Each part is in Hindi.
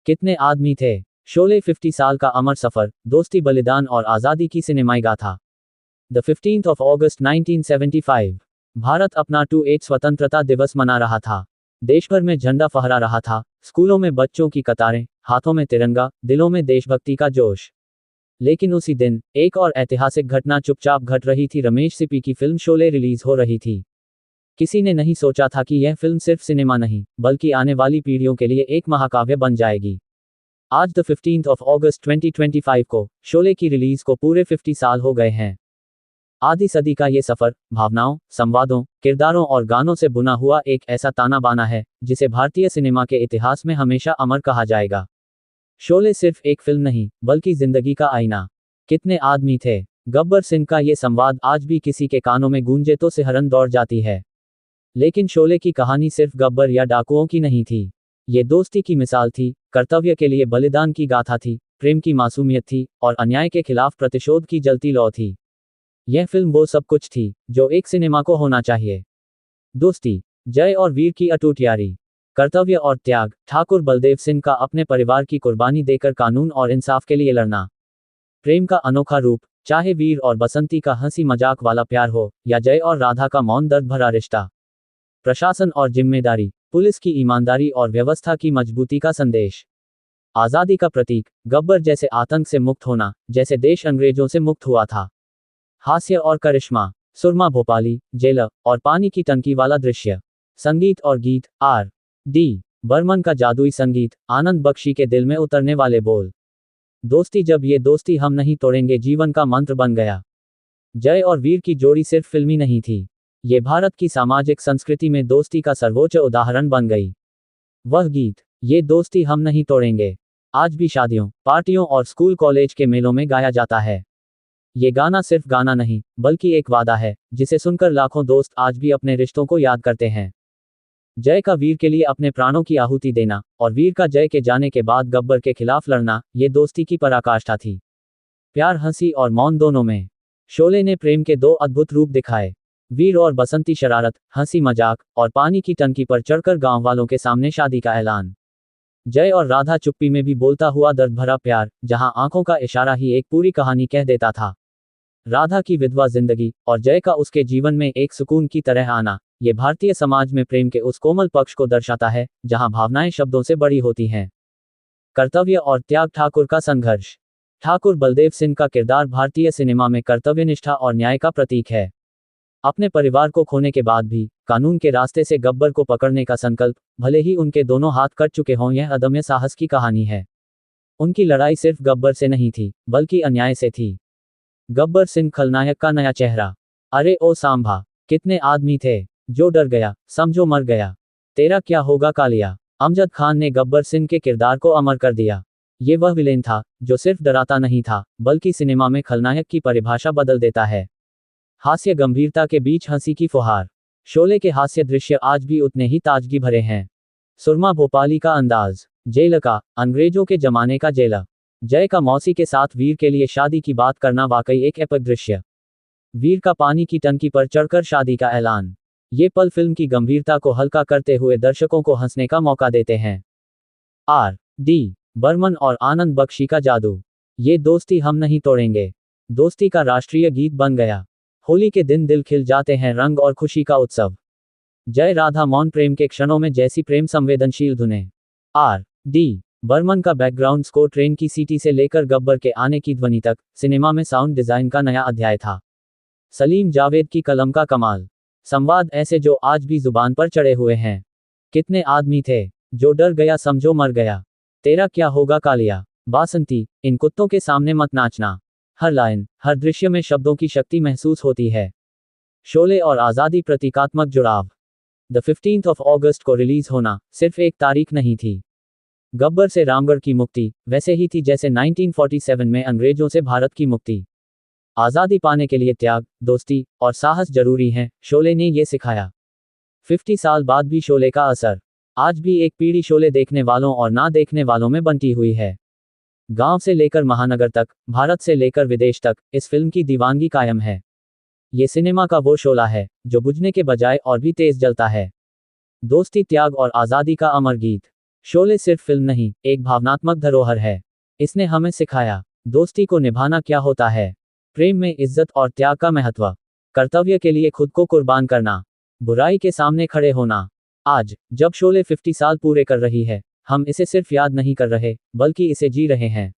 कितने आदमी थे। शोले 50 साल का अमर सफर, दोस्ती, बलिदान और आज़ादी की सिनेमाई गाथा। The 15th of August 1975। Bharat अपना 28 स्वतंत्रता दिवस मना रहा था। देश भर में झंडा फहरा रहा था, स्कूलों में बच्चों की कतारें, हाथों में तिरंगा, दिलों में देशभक्ति का जोश। लेकिन उसी दिन एक और ऐतिहासिक घटना चुपचाप घट रही थी। रमेश सिप्पी की फिल्म शोले रिलीज हो रही थी। किसी ने नहीं सोचा था कि यह फिल्म सिर्फ सिनेमा नहीं, बल्कि आने वाली पीढ़ियों के लिए एक महाकाव्य बन जाएगी। आज द 15th of August 2025 को शोले की रिलीज को पूरे 50 साल हो गए हैं। आधी सदी का ये सफर भावनाओं, संवादों, किरदारों और गानों से बुना हुआ एक ऐसा ताना बाना है जिसे भारतीय सिनेमा के इतिहास में हमेशा अमर कहा जाएगा। शोले सिर्फ एक फिल्म नहीं, बल्कि जिंदगी का आईना। कितने आदमी थे। गब्बर सिंह का ये संवाद आज भी किसी के कानों में गूंजे तो सिहरन दौड़ जाती है। लेकिन शोले की कहानी सिर्फ गब्बर या डाकुओं की नहीं थी। ये दोस्ती की मिसाल थी, कर्तव्य के लिए बलिदान की गाथा थी, प्रेम की मासूमियत थी और अन्याय के खिलाफ प्रतिशोध की जलती लौ थी। यह फिल्म वो सब कुछ थी जो एक सिनेमा को होना चाहिए। दोस्ती, जय और वीर की अटूट यारी, कर्तव्य और त्याग, ठाकुर बलदेव सिंह का अपने परिवार की कुर्बानी देकर कानून और इंसाफ के लिए लड़ना। प्रेम का अनोखा रूप, चाहे वीर और बसंती का हंसी मजाक वाला प्यार हो या जय और राधा का मौन दर्द भरा रिश्ता। प्रशासन और जिम्मेदारी, पुलिस की ईमानदारी और व्यवस्था की मजबूती का संदेश। आज़ादी का प्रतीक, गब्बर जैसे आतंक से मुक्त होना, जैसे देश अंग्रेजों से मुक्त हुआ था। हास्य और करिश्मा, सुरमा भोपाली, जेलर और पानी की टंकी वाला दृश्य। संगीत और गीत, R.D. बर्मन का जादुई संगीत, आनंद बख्शी के दिल में उतरने वाले बोल। दोस्ती, जब ये दोस्ती हम नहीं तोड़ेंगे जीवन का मंत्र बन गया। जय और वीर की जोड़ी सिर्फ फिल्मी नहीं थी, ये भारत की सामाजिक संस्कृति में दोस्ती का सर्वोच्च उदाहरण बन गई। वह गीत, ये दोस्ती हम नहीं तोड़ेंगे, आज भी शादियों, पार्टियों और स्कूल कॉलेज के मेलों में गाया जाता है। ये गाना सिर्फ गाना नहीं, बल्कि एक वादा है जिसे सुनकर लाखों दोस्त आज भी अपने रिश्तों को याद करते हैं। जय का वीर के लिए अपने प्राणों की आहुति देना और वीर का जय के जाने के बाद गब्बर के खिलाफ लड़ना, ये दोस्ती की पराकाष्ठा थी। प्यार, हंसी और मौन दोनों में शोले ने प्रेम के दो अद्भुत रूप दिखाए। वीर और बसंती शरारत, हंसी मजाक और पानी की टंकी पर चढ़कर गांव वालों के सामने शादी का ऐलान। जय और राधा चुप्पी में भी बोलता हुआ दर्द भरा प्यार, जहां आंखों का इशारा ही एक पूरी कहानी कह देता था। राधा की विधवा जिंदगी और जय का उसके जीवन में एक सुकून की तरह आना, ये भारतीय समाज में प्रेम के उस कोमल पक्ष को दर्शाता है जहां भावनाएं शब्दों से बड़ी होती हैं। कर्तव्य और त्याग, ठाकुर का संघर्ष। ठाकुर बलदेव सिंह का किरदार भारतीय सिनेमा में कर्तव्यनिष्ठा और न्याय का प्रतीक है। अपने परिवार को खोने के बाद भी कानून के रास्ते से गब्बर को पकड़ने का संकल्प, भले ही उनके दोनों हाथ कट चुके हों, यह अदम्य साहस की कहानी है। उनकी लड़ाई सिर्फ गब्बर से नहीं थी, बल्कि अन्याय से थी। गब्बर सिंह खलनायक का नया चेहरा। अरे ओ सांभा, कितने आदमी थे। जो डर गया, समझो मर गया। तेरा क्या होगा कालिया। अमजद खान ने गब्बर सिंह के किरदार को अमर कर दिया। ये वह विलेन था जो सिर्फ डराता नहीं था, बल्कि सिनेमा में खलनायक की परिभाषा बदल देता है। हास्य, गंभीरता के बीच हंसी की फुहार। शोले के हास्य दृश्य आज भी उतने ही ताजगी भरे हैं। सुरमा भोपाली का अंदाज, जेल का, अंग्रेजों के जमाने का जेलर। जय का मौसी के साथ वीर के लिए शादी की बात करना वाकई एक एपिक दृश्य। वीर का पानी की टंकी पर चढ़कर शादी का ऐलान। ये पल फिल्म की गंभीरता को हल्का करते हुए दर्शकों को हंसने का मौका देते हैं। R.D. बर्मन और आनंद बख्शी का जादू। ये दोस्ती हम नहीं तोड़ेंगे, दोस्ती का राष्ट्रीय गीत बन गया। होली के दिन दिल खिल जाते हैं, रंग और खुशी का उत्सव। जय राधा मौन, प्रेम के क्षणों में जैसी प्रेम संवेदनशील धुनें। R.D. बर्मन का बैकग्राउंड स्कोर ट्रेन की सीटी से लेकर गब्बर के आने की ध्वनि तक सिनेमा में साउंड डिजाइन का नया अध्याय था। सलीम जावेद की कलम का कमाल। संवाद ऐसे जो आज भी जुबान पर चढ़े हुए हैं। कितने आदमी थे। जो डर गया, समझो मर गया। तेरा क्या होगा कालिया। बासंती, इन कुत्तों के सामने मत नाचना। हर लाइन, हर दृश्य में शब्दों की शक्ति महसूस होती है। शोले और आज़ादी, प्रतीकात्मक जुड़ाव। द 15th of August को रिलीज होना सिर्फ एक तारीख नहीं थी। गब्बर से रामगढ़ की मुक्ति वैसे ही थी जैसे 1947 में अंग्रेजों से भारत की मुक्ति। आज़ादी पाने के लिए त्याग, दोस्ती और साहस जरूरी हैं, शोले ने ये सिखाया। 50 साल बाद भी शोले का असर आज भी एक पीढ़ी शोले देखने वालों और ना देखने वालों में बंटी हुई है। गांव से लेकर महानगर तक, भारत से लेकर विदेश तक, इस फिल्म की दीवानगी कायम है। ये सिनेमा का वो शोला है जो बुझने के बजाय और भी तेज जलता है। दोस्ती, त्याग और आज़ादी का अमर गीत। शोले सिर्फ फिल्म नहीं, एक भावनात्मक धरोहर है। इसने हमें सिखाया दोस्ती को निभाना क्या होता है, प्रेम में इज्जत और त्याग का महत्व, कर्तव्य के लिए खुद को कुर्बान करना, बुराई के सामने खड़े होना। आज जब शोले 50 साल पूरे कर रही है, हम इसे सिर्फ याद नहीं कर रहे, बल्कि इसे जी रहे हैं।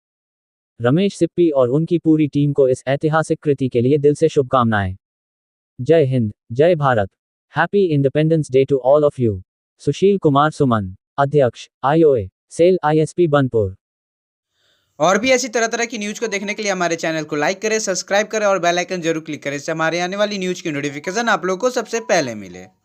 रमेश सिप्पी और उनकी पूरी टीम को इस ऐतिहासिक कृति के लिए दिल से शुभकामनाएं। जय हिंद, जय Bharat. Happy independence day to all of you. Sushil Kumar Suman, अध्यक्ष, आईओए, सेल आईएसपी बनपुर। और भी ऐसी तरह तरह की न्यूज को देखने के लिए हमारे चैनल को लाइक करें, सब्सक्राइब करें और बेल आइकन जरूर क्लिक करें, इससे हमारे आने वाली न्यूज की नोटिफिकेशन आप लोगों को सबसे पहले मिले।